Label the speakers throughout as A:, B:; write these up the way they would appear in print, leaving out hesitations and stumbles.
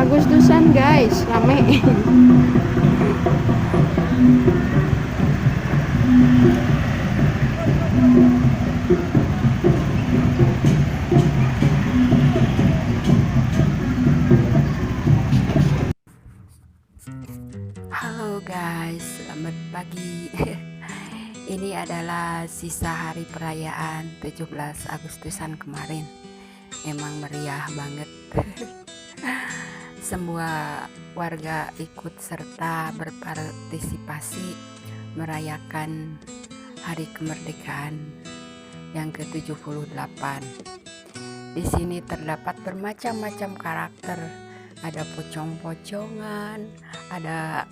A: Agustusan guys, rame. Halo guys, selamat pagi. Ini adalah sisa hari perayaan 17 Agustusan kemarin. Emang meriah banget. Semua warga ikut serta berpartisipasi merayakan hari kemerdekaan yang ke-78. Di sini terdapat bermacam-macam karakter. Ada pocong-pocongan, ada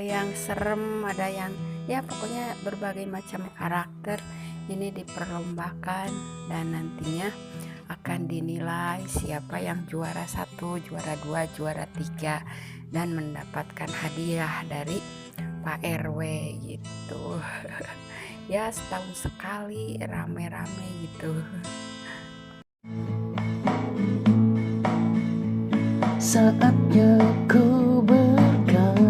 A: yang serem, ada yang ya pokoknya berbagai macam karakter ini diperlombakan dan nantinya akan dinilai siapa yang juara 1, juara 2, juara 3 dan mendapatkan hadiah dari Pak RW gitu. Ya setahun sekali rame-rame gitu.
B: Saatnya ku berkata,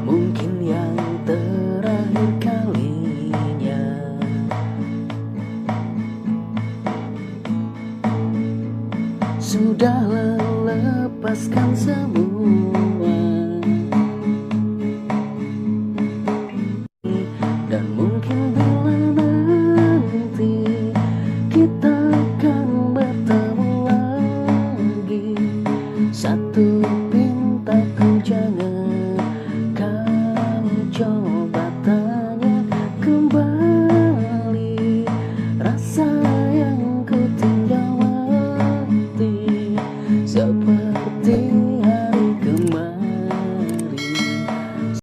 B: mungkin yang terakhir kalinya. Sudahlah, lepaskan semua